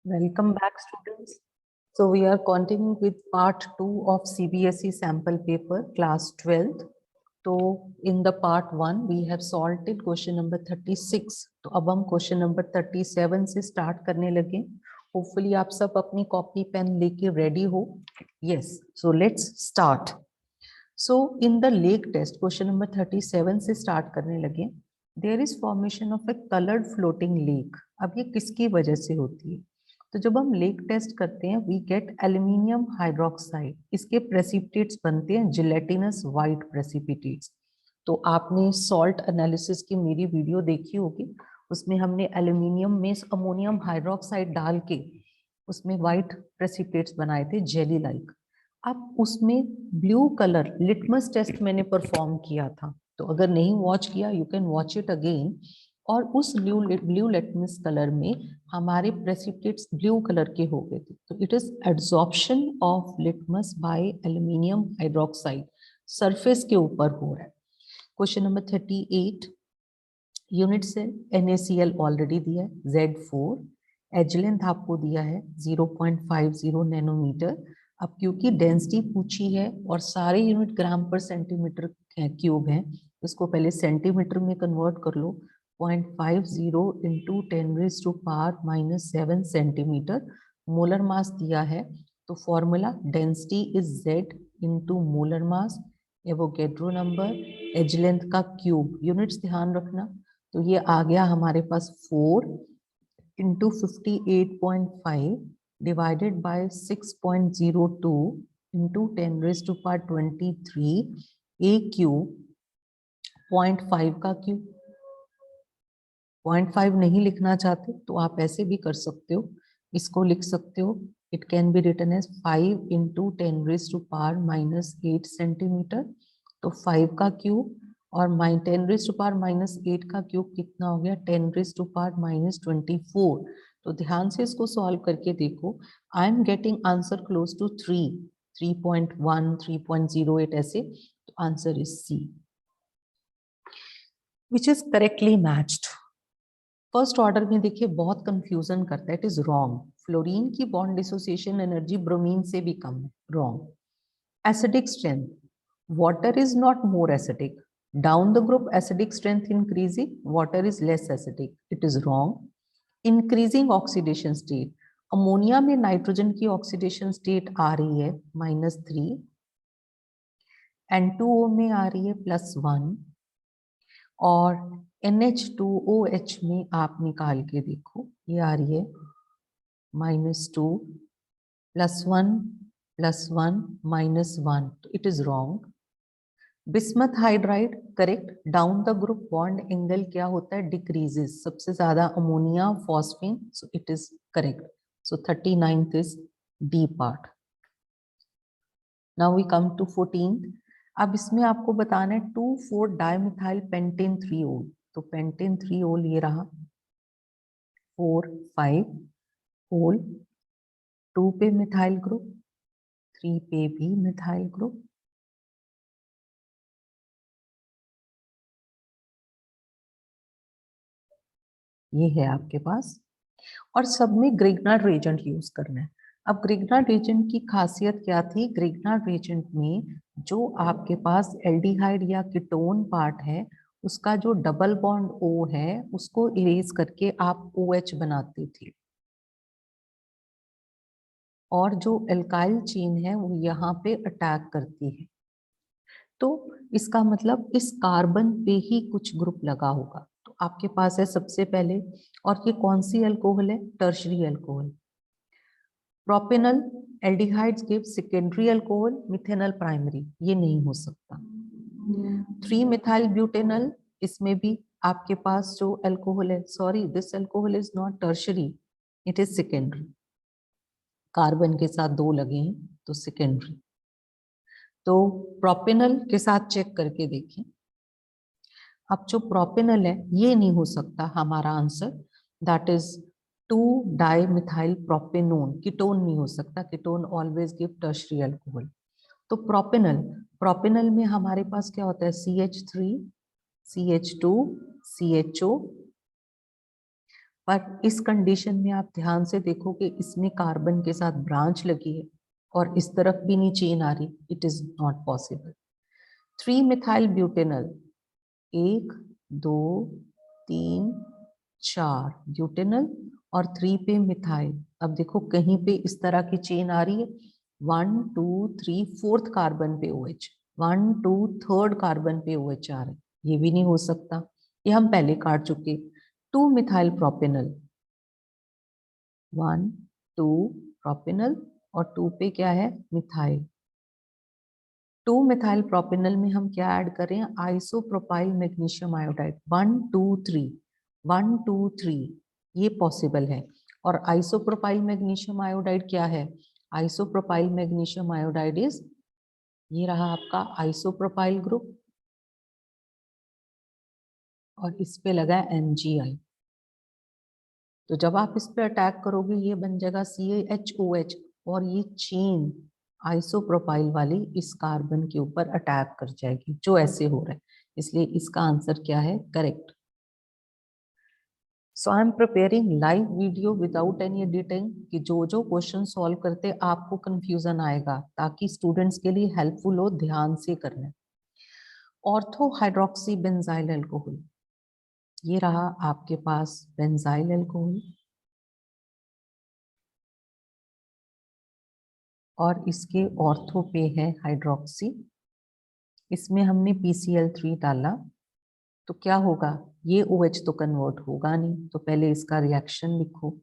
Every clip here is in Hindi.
Welcome back, students. So we are continuing with part 2 of CBSE sample paper, class 12th. So in the part 1, we have solved it question number 36. तो अब हम question number 37 से start करने लगे. Hopefully आप सब अपनी copy pen लेके ready हो. Yes, so let's start. So in the lake test, question number 37 से start करने लगे. There is formation of a colored floating lake. अब ये किसकी वजह से होती है? तो जब हम लेक टेस्ट करते हैं वी गेट एल्यूमिनियम हाइड्रोक्साइड. इसके प्रेसिपिटेट्स बनते हैं जिलेटिनस वाइट प्रेसिपिटेट्स. तो आपने सॉल्ट एनालिसिस की मेरी वीडियो देखी होगी, उसमें हमने एल्यूमिनियम में अमोनियम हाइड्रोक्साइड डाल के उसमें वाइट प्रेसिपिटेट्स बनाए थे जेली लाइक. अब उसमें ब्लू कलर लिटमस टेस्ट मैंने परफॉर्म किया था, तो अगर नहीं वॉच किया you can watch it again. और उस ब्लू लिटमस कलर में हमारे प्रेसिपिटेट्स ब्लू कलर के हो गए थे. तो it is adsorption of litmus by aluminium hydroxide, surface के ऊपर हो रहा है. Question number 38, unit cell NaCl already दिया है Z4, एज लेंथ आपको दिया है 0.50 नैनोमीटर. अब क्योंकि डेंसिटी पूछी है और सारे यूनिट ग्राम पर सेंटीमीटर क्यूब है, इसको पहले सेंटीमीटर में कन्वर्ट कर लो. 0.50 इंटू 10⁻⁻7 सेंटीमीटर. मोलर मास दिया है, तो formula density is Z into molar mass, Avogadro number, edge length का क्यूब. यूनिट्स ध्यान रखना. तो ये आ गया हमारे पास 4 into 58.5 divided by 6.02 into 10⁻23 a cube. 0.5 का क्यूब. 0.5 नहीं लिखना चाहते तो आप ऐसे भी कर सकते हो, इसको लिख सकते हो. It can be written as 5 into 10⁻⁻8 centimetre. तो 5 का क्यूब और 10⁻⁻8 का क्यूब कितना हो गया 10⁻⁻24. तो ध्यान से इसको सॉल्व करके देखो. I am getting answer close to 3.1 3.08 ऐसे. तो answer is C which is correctly matched. First order में देखिए बहुत कंफ्यूजन करता है. It is wrong. फ्लोरीन की बॉन्ड डिसोसिएशन एनर्जी ब्रोमीन से भी कम है. Wrong. Acidic strength, water is not more acidic. Down the group acidic strength increasing, water is less acidic. It is wrong. Increasing oxidation state, ammonia में नाइट्रोजन की ऑक्सीडेशन स्टेट आ रही है -3, N2O में आ रही है +1, और NH2OH में आप निकाल के देखो ये आ रही है -2 +1 +1 -1. तो it is wrong. Bismuth hydride correct. Down the group bond angle क्या होता है डिक्रीजेस, सबसे ज्यादा ammonia phosphine. So it is correct. So 39th is D part. Now we come to 14th. अब इसमें आपको बताना है 2,4 डाइमिथाइल पेंटेन 3-ol. तो पेंटेन 3-ol ये रहा 4 5 ol. 2 पे मिथाइल ग्रुप, 3 पे भी मिथाइल ग्रुप. ये है आपके पास. और सब में ग्रिग्नार्ड रेजेंट यूज करना है. अब ग्रिग्नार्ड रेजेंट की खासियत क्या थी? ग्रिग्नार्ड रेजेंट में जो आपके पास एल्डिहाइड या कीटोन पार्ट है उसका जो डबल बॉन्ड O है उसको इरेज करके आप OH बनाते थे, और जो एल्काइल चेन है वो यहाँ पे अटैक करती है. तो इसका मतलब इस कार्बन पे ही कुछ ग्रुप लगा होगा. तो आपके पास है सबसे पहले, और ये कौन सी अल्कोहल है? Tertiary alcohol. Propanal aldehydes give secondary alcohol, methanal primary. ये नहीं हो सकता. 3 मिथाइल ब्यूटेनल, इसमें भी आपके पास जो अल्कोहल है, sorry this alcohol is not tertiary, it is secondary. Carbon के साथ 2 लगे हैं तो सेकेंडरी. तो प्रोपेनल के साथ चेक करके देखें. अब जो प्रोपेनल है ये नहीं हो सकता हमारा answer. That is two dimethyl propanone. Ketone नहीं हो सकता. Ketone always give tertiary alcohol. तो प्रोपेनल, प्रोपेनल में हमारे पास क्या होता है? CH3 CH2 CHO. पर इस कंडीशन में आप ध्यान से देखो कि इसमें कार्बन के साथ ब्रांच लगी है और इस तरफ भी नहीं चेन आ रही, it is not possible. 3 methyl butanal, 1 2 3 4 butanal और 3 पे मिथाइल। अब देखो कहीं पे इस तरह की चेन आ रही है, 1 2 3 4th कार्बन पे OH, 1 2 3rd कार्बन पे OH आ रहा है, ये भी नहीं हो सकता, ये हम पहले काट चुके। 2 मिथाइल प्रोपेनल, 1 2 प्रोपेनल और 2 पे क्या है मिथाइल। 2 मिथाइल प्रोपेनल में हम क्या ऐड कर रहे हैं, आइसोप्रोपाइल मैग्नीशियम आयोडाइड, 1 2 3 1 2 3, ये पॉसिबल है। और आइसोप्रोपाइल मैग्नीशियम आयोडाइड क्या है, आइसोप्रोपाइल मैग्नीशियम आयोडाइड इज, ये रहा आपका आइसोप्रोपाइल ग्रुप और इस पे लगा है MgI। तो जब आप इस पे अटैक करोगे ये बन जाएगा CaHOH और ये चेन आइसोप्रोपाइल वाली इस कार्बन के ऊपर अटैक कर जाएगी, जो ऐसे हो रहा है। इसलिए इसका आंसर क्या है, correct. So I am preparing live video without any editing, कि जो जो क्वेश्चन सॉल्व करते आपको कंफ्यूजन आएगा, ताकि स्टूडेंट्स के लिए हेल्पफुल हो, ध्यान से करना। ऑर्थो हाइड्रोक्सी बेंजाइल अल्कोहल, ये रहा आपके पास बेंजाइल अल्कोहल और इसके ऑर्थो पे है हाइड्रोक्सी। इसमें हमने PCl3 डाला तो क्या होगा, ये OH तो कन्वर्ट होगा नहीं, तो पहले इसका रिएक्शन लिखो।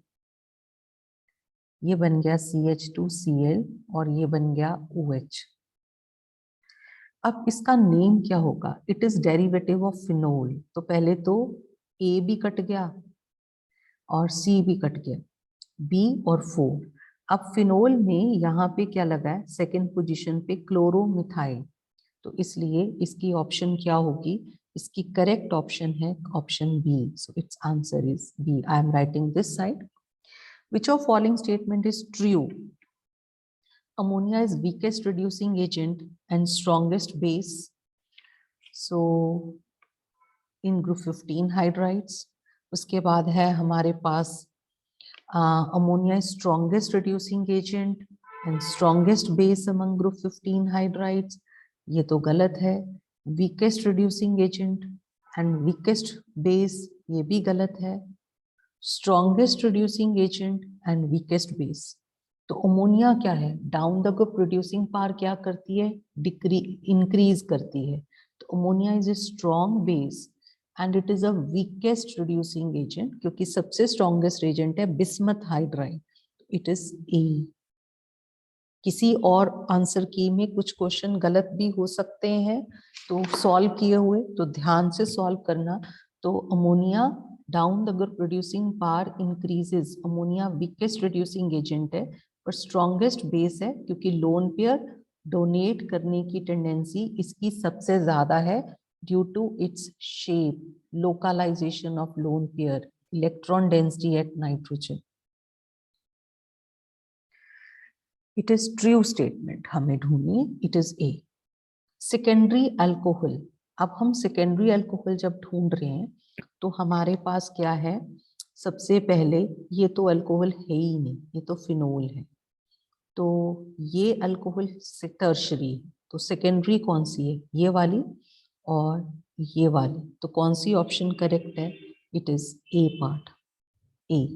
ये बन गया CH2Cl और ये बन गया OH। अब इसका नेम क्या होगा, it is derivative of phenol. तो पहले तो A भी कट गया और C भी कट गया, B और 4। अब फिनोल में यहाँ पे क्या लगा है, सेकेंड पोजीशन पे क्लोरोमिथाइल, तो इसलिए इसकी ऑप्शन क्या होगी, इसकी करेक्ट ऑप्शन है option B. So it's answer is B. I am writing this side. Which of following statement is true? Ammonia is weakest reducing agent and strongest base. So in group 15 hydrides. उसके बाद है हमारे पास ammonia is strongest reducing agent and strongest base among group 15 hydrides. ये तो गलत है। weakest reducing agent and weakest base, ये भी गलत है। strongest reducing agent and weakest base, तो अमोनिया क्या है, down the group reducing power क्या करती है, इंक्रीज करती है। तो ammonia is a strong base and it is a weakest reducing agent, क्योंकि सबसे स्ट्रॉन्गेस्ट एजेंट है बिस्मथ हाइड्राइड, इट इज ए। किसी और आंसर की में कुछ क्वेश्चन गलत भी हो सकते हैं, तो सॉल्व किए हुए तो ध्यान से सॉल्व करना। तो ammonia down the group reducing power increases, ammonia weakest reducing agent है पर स्ट्रॉन्गेस्ट बेस है, क्योंकि लोन पेयर डोनेट करने की टेंडेंसी इसकी सबसे ज्यादा है due to its shape, localisation of lone pair, electron density at nitrogen. It is true statement हमें ढूंढनी, it is A. Secondary alcohol, अब हम सेकेंडरी अल्कोहल जब ढूंढ रहे हैं तो हमारे पास क्या है, सबसे पहले ये तो अल्कोहल है ही नहीं, ये तो फिनोल है, तो ये अल्कोहल से टर्शरी, तो सेकेंडरी कौन सी है, ये वाली और ये वाली, तो कौन सी ऑप्शन करेक्ट है, it is A part, A.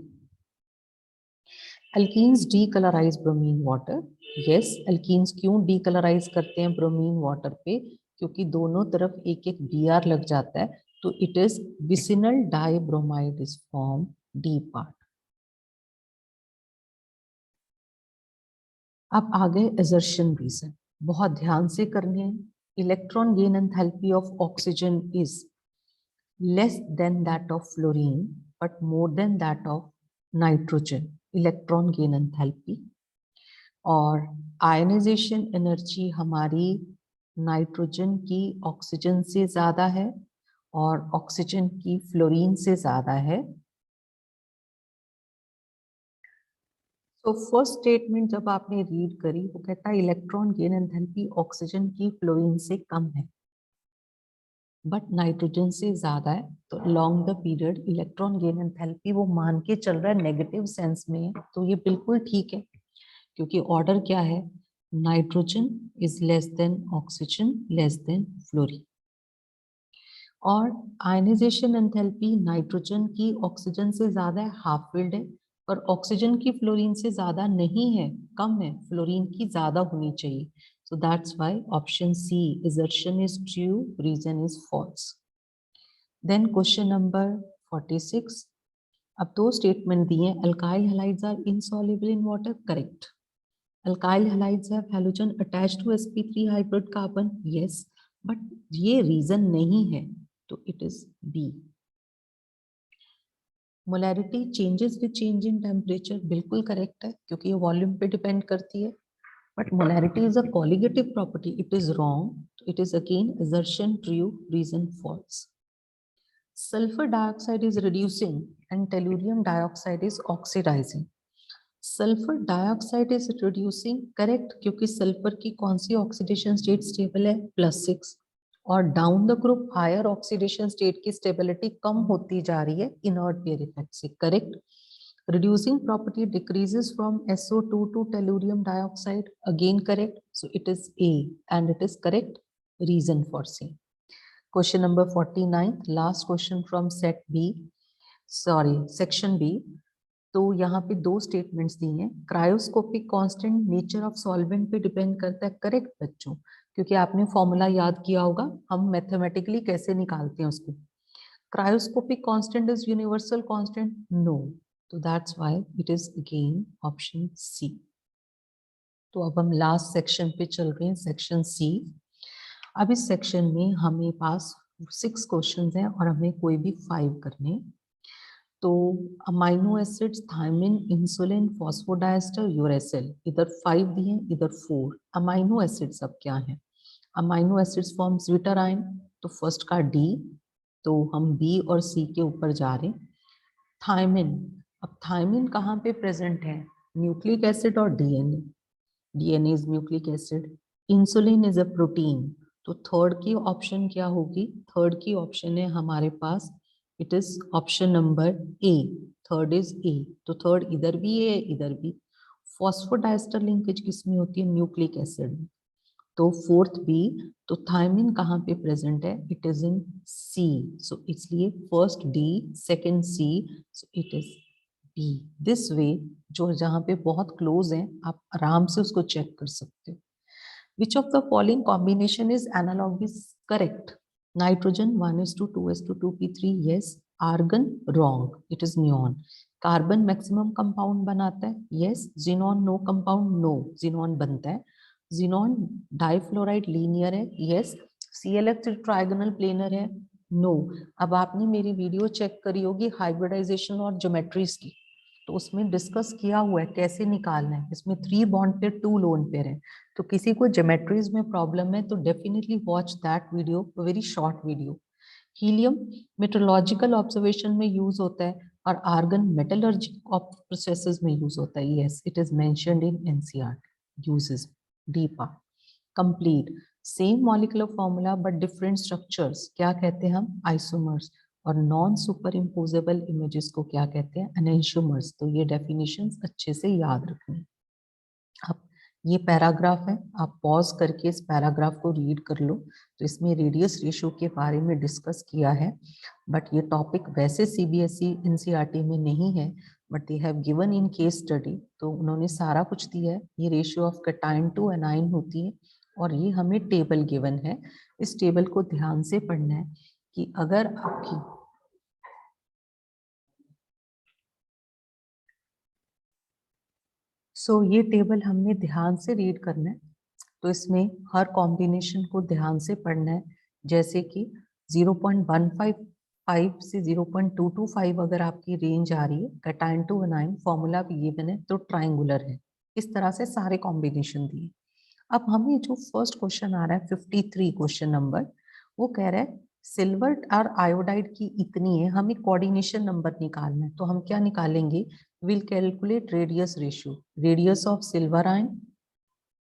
Alkenes decolourise bromine water, yes alkenes क्यों डीकलराइज करते हैं ब्रोमीन वाटर पे, क्योंकि दोनों तरफ एक एक Br लग जाता है, तो it is vicinal dibromide is form, D part. अब आगे assertion रीजन, बहुत ध्यान से करने हैं। Electron gain enthalpy of oxygen is less than that of fluorine but more than that of nitrogen, electron gain enthalpy. और आयनाइजेशन एनर्जी हमारी नाइट्रोजन की ऑक्सीजन से ज्यादा है और ऑक्सीजन की फ्लोरीन से ज्यादा है। तो फर्स्ट स्टेटमेंट जब आपने रीड करी वो कहता है इलेक्ट्रॉन गेन एंथैल्पी ऑक्सीजन की फ्लोरीन से कम है। बट नाइट्रोजन से ज्यादा है, तो long the period electron gain enthalpy वो मान के चल रहा है नेगेटिव सेंस में, तो ये बिल्कुल ठीक है, क्योंकि ऑर्डर क्या है, nitrogen is less than oxygen less than fluorine. और आयनाइजेशन एंथैल्पी नाइट्रोजन की ऑक्सीजन से ज्यादा है, हाफ फिल्ड है, पर ऑक्सीजन की फ्लोरीन से ज्यादा नहीं है, कम है, फ्लोरीन की ज्यादा होनी चाहिए। So that's why option C, assertion is true, reason is false. Then question number 46. अब दो स्टेटमेंट दिए, alkyl halides are insoluble in water, correct. Alkyl halides have halogen attached to sp3 hybrid carbon, yes, but ये रीजन नहीं है, तो it is B. Molarity changes with change in temperature, बिल्कुल करेक्ट है, क्योंकि ये वॉल्यूम पे डिपेंड करती है, but molarity is a colligative property, it is wrong, it is again assertion true, reason false. Sulfur dioxide is reducing and tellurium dioxide is oxidizing. Sulphur dioxide is reducing, correct, क्योंकि सल्फर की कौन सी ऑक्सीडेशन स्टेट स्टेबल है, +6, और down the group higher oxidation state की स्टेबिलिटी कम होती जा रही है इनर्ट पेयर इफेक्ट से, correct. Reducing property decreases from SO2 to tellurium dioxide, again correct, so it is A and it is correct, reason for C. Question number 49, last question from set B, sorry section B. तो यहाँ पे दो स्टेटमेंट्स दी हैं, cryoscopic constant nature of solvent पे डिपेंड करता है, करेक्ट बच्चों, क्योंकि आपने फॉर्मूला याद किया होगा, हम मैथमेटिकली कैसे निकालते हैं उसको. Cryoscopic constant is universal constant, no, तो that's why it is again option C. तो अब हम लास्ट सेक्शन पे चल रहे हैं, सेक्शन सी. अब इस सेक्शन में हमें पास 6 क्वेश्चंस हैं और हमें कोई भी 5 करने. तो amino acids thymine, insulin, phosphodiester, uracil, इधर 5 दिए हैं, इधर 4. अमाइनो एसिड्स अब क्या है, अमाइनो एसिड्स फॉर्म स्वीटराइन, तो फर्स्ट का डी, तो हम बी और सी के ऊपर जा रहे हैं. थायमिन, अब थायमिन कहाँ पे प्रेजेंट है, न्यूक्लिक एसिड और DNA, DNA is nucleic acid. Insulin is a protein, तो थर्ड की ऑप्शन क्या होगी, थर्ड की ऑप्शन है हमारे पास, it is option number A, third is A, तो थर्ड इधर भी है इधर भी. फॉस्फोडाइस्टर लिंकेज किसमें होती है, न्यूक्लिक एसिड में, तो फोर्थ बी. तो थायमिन कहाँ पे प्रेजेंट है, it is in C, so इसलिए first D second C, so it is B. This way, जो जहाँ पे बहुत क्लोज है, आप आराम से उसको चेक कर सकते हो. Which of the following combination is analogous? Correct. Nitrogen 1:2:2p3. Yes. Argon wrong. It is neon. Carbon maximum compound बनाता है. Yes. Xenon no compound. No. Xenon बनता है. Xenon difluoride linear है. Yes. ClF trigonal planar है. No. अब आपने मेरी वीडियो चेक करी होगी हाइब्रिडाइजेशन और ज्योमेट्रीज की, तो उसमें डिस्कस किया हुआ है कैसे निकालना है. इसमें 3 बॉन्ड पेयर 2 लोन पेयर है, तो किसी को ज्योमेट्रीज में प्रॉब्लम है तो definitely watch that video, very short video. Helium meteorological observation में यूज होता है और आर्गन मेटलर्जिक प्रोसेसेस में यूज होता है. Yes, it is mentioned in NCERT uses. D part complete, same molecular formula but different structures, क्या कहते हैं हम, आइसोमर्स. और नॉन सुपर इम्पोजेबल इमेजेस को क्या कहते हैं, एनेंशियोमर्स. तो ये डेफिनेशंस अच्छे से याद रखनी. अब ये पैराग्राफ है, आप पॉज करके इस पैराग्राफ को रीड कर लो. तो इसमें रेडियस रेशियो के बारे में डिस्कस किया है, बट ये टॉपिक वैसे सीबीएसई एनसीईआरटी में नहीं है, but they have given in case study, तो उन्होंने सारा कुछ दिया है. ये ratio of cation to anion होती है और ये हमें टेबल गिवन है. इस टेबल को ध्यान से पढ़ना है कि अगर आपकी ये टेबल हमने ध्यान से रीड करना है. तो इसमें हर कॉम्बिनेशन को ध्यान से पढ़ना है, जैसे कि 0.155 से 0.225 अगर आपकी रेंज आ रही है, कैटायन टू एनाइन फॉर्मूला भी ये बने तो ट्राइंगुलर है. इस तरह से सारे कॉम्बिनेशन दिए. अब हमें जो फर्स्ट क्वेश्चन आ रहा है 53 क्वेश्चन नंबर, वो कह रहा है सिल्वर और आयोडाइड की इतनी है, हमें कोऑर्डिनेशन नंबर निकालना है. तो हम क्या निकालेंगे, will calculate radius ratio, radius of silver ion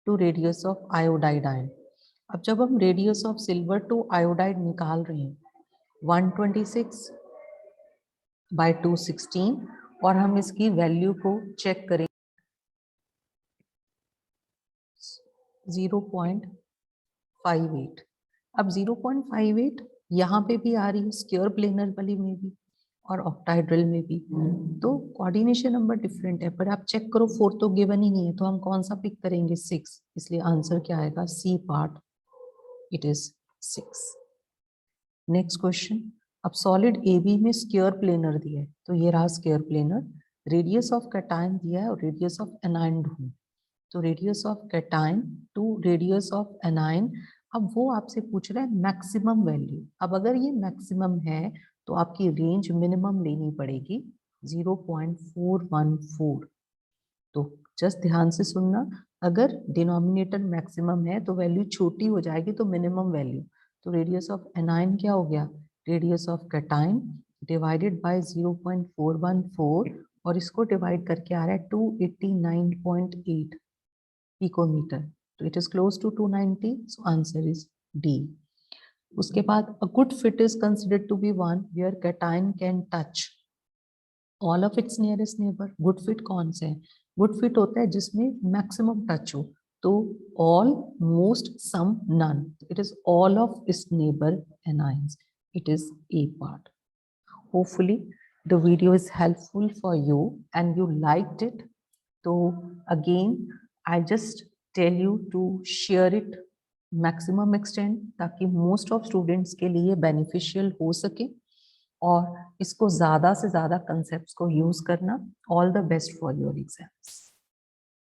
to radius of iodide ion. अब जब हम radius of silver to iodide निकाल रहे हैं 126 बाय 216 और हम इसकी वैल्यू को चेक करें 0.58। अब 0.58 यहाँ पे भी आ रही है, स्क्वायर प्लेनर वाली में भी और ऑक्टाहेड्रल में भी, तो कोऑर्डिनेशन नंबर डिफरेंट है, पर आप चेक करो 4 तो गिवन ही नहीं है, तो हम कौन सा पिक करेंगे 6, इसलिए आंसर क्या आएगा C part, it is 6। Next question, अब सॉलिड ए बी में स्क्वायर प्लेनर दिया है, तो ये रहा square planar, radius of cation दिया है और रेडियस ऑफ एनायन ढूंढ, तो radius of cation to radius of anion, अब वो आपसे पूछ रहा है मैक्सिमम वैल्यू। अब अगर ये मैक्सिमम है तो आपकी रेंज मिनिमम लेनी पड़ेगी 0.414। तो जस्ट ध्यान से सुनना, अगर डिनोमिनेटर मैक्सिमम है तो वैल्यू छोटी हो जाएगी तो मिनिमम वैल्यू, तो रेडियस ऑफ एनायन क्या हो गया, radius of cation divided by 0.414 और इसको डिवाइड करके आ रहा है 289.8 पिकोमीटर, तो it is close to 290, so answer is D. उसके बाद a good fit is considered to be one where cation can touch all of its nearest neighbour. Good fit कौन से है, गुड फिट होता है जिसमें मैक्सिमम टच हो, तो all, most, some, none, it is all of its neighbour anions, it is A part. Hopefully the video is helpful for you and you liked it. So again, I just tell you to share it maximum extent ताकि most of students के लिए beneficial हो सके और इसको ज़्यादा से ज़्यादा concepts को use करना। All the best for your exams.